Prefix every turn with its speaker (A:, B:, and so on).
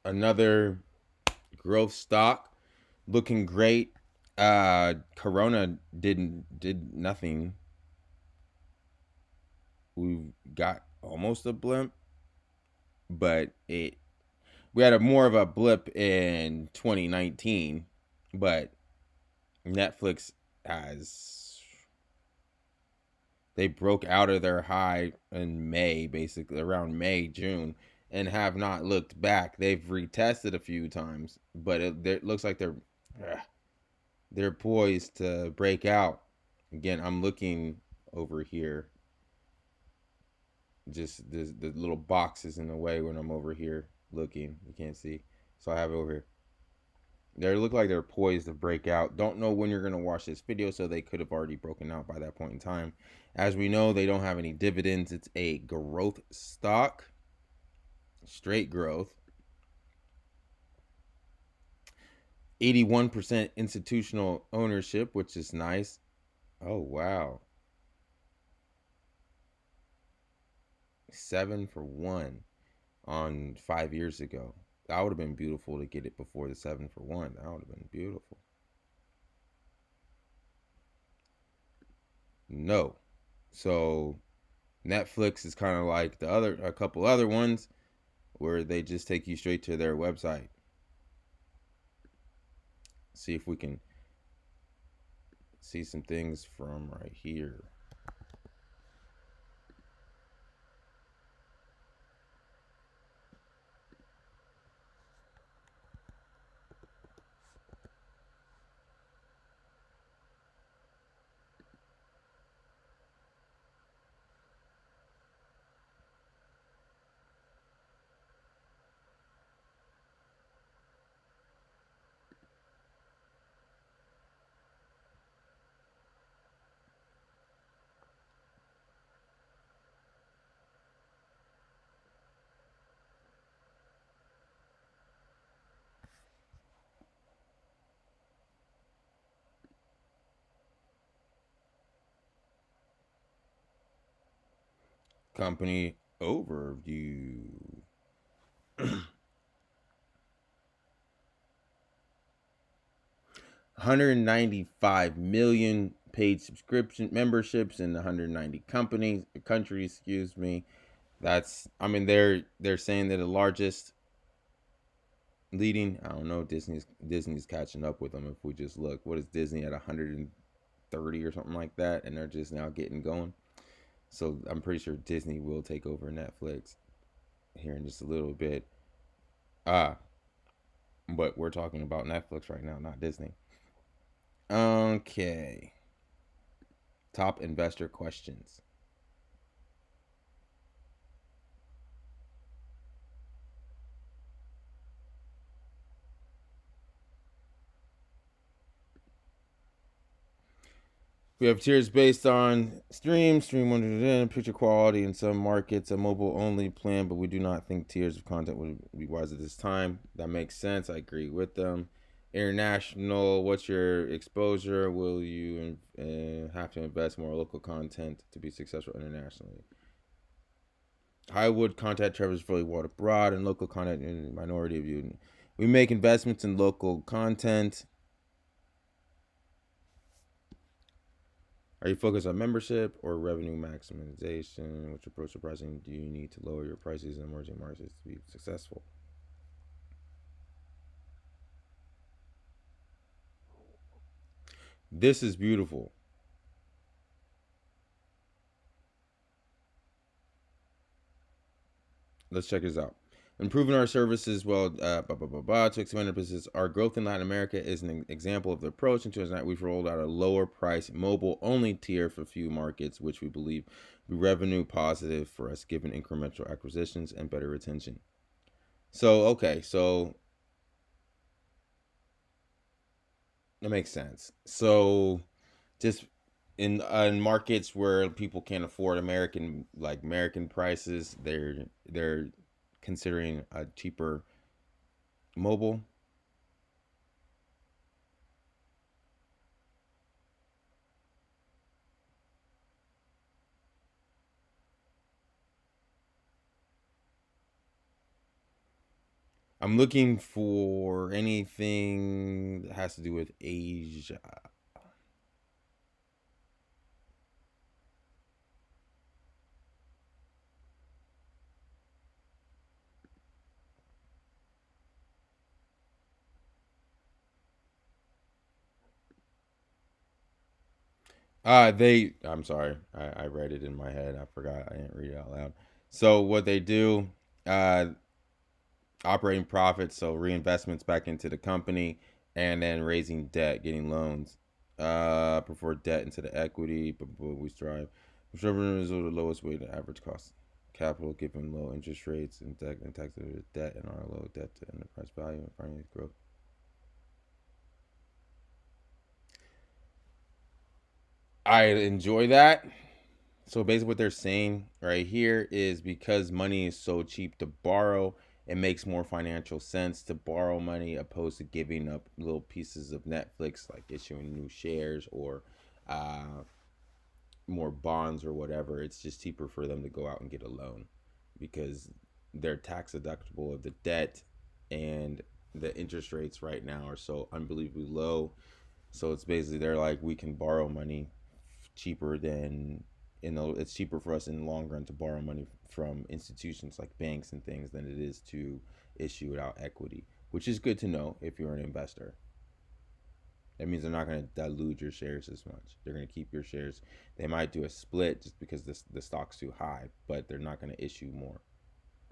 A: Another growth stock looking great. Corona did nothing. We got almost a blimp, but we had a more of a blip in 2019, but Netflix has they broke out of their high in May, basically around May, June, and have not looked back. They've retested a few times, but it looks like they're poised to break out. Again, I'm looking over here. Just the little box is in the way when I'm over here looking. You can't see. So I have it over here. They look like they're poised to break out. Don't know when you're going to watch this video, so they could have already broken out by that point in time. As we know, they don't have any dividends. It's a growth stock. Straight growth. 81% institutional ownership, which is nice. Oh, wow. 7 for 1 on 5 years ago. That would have been beautiful to get it before the 7 for 1. That would have been beautiful. No. So Netflix is kind of like a couple other ones where they just take you straight to their website. See if we can see some things from right here. Company overview. 195 million paid subscription memberships in 190 countries, excuse me. That's, I mean, they're saying they're the largest leading. I don't know, Disney's catching up with them. If we just look, what is Disney at 130 or something like that, and they're just now getting going. So I'm pretty sure Disney will take over Netflix here in just a little bit. But we're talking about Netflix right now, not Disney. Okay. Top investor questions. We have tiers based on stream 100, picture quality in some markets, a mobile only plan, but we do not think tiers of content would be wise at this time. That makes sense. I agree with them. International, what's your exposure? Will you have to invest more local content to be successful internationally? Hollywood content travels fairly wide abroad, and local content in the minority of you. We make investments in local content. Are you focused on membership or revenue maximization? Which approach to pricing do you need to lower your prices in emerging markets to be successful? This is beautiful. Let's check this out. Improving our services well, to expand our business. Our growth in Latin America is an example of the approach. In 2009, we've rolled out a lower price mobile only tier for a few markets, which we believe will be revenue positive for us given incremental acquisitions and better retention. So, okay, so that makes sense. So, just in markets where people can't afford American prices, they're considering a cheaper mobile. I'm looking for anything that has to do with Asia. I'm sorry. I read it in my head. I forgot. I didn't read it out loud. So what they do, uh, operating profits, so reinvestments back into the company, and then raising debt, getting loans. Prefer debt into the equity, but we strive. Conservative is the lowest weighted average cost capital given low interest rates and tax debt and our low debt to enterprise value and finance growth. I enjoy that. So basically, what they're saying right here is because money is so cheap to borrow, it makes more financial sense to borrow money opposed to giving up little pieces of Netflix, like issuing new shares or uh, more bonds or whatever. It's just cheaper for them to go out and get a loan because they're tax deductible of the debt, and the interest rates right now are so unbelievably low. So it's basically they're like, we can borrow money cheaper than, it's cheaper for us in the long run to borrow money from institutions like banks and things than it is to issue it out equity, which is good to know if you're an investor. That means they're not going to dilute your shares as much. They're going to keep your shares. They might do a split just because the stock's too high, but they're not going to issue more.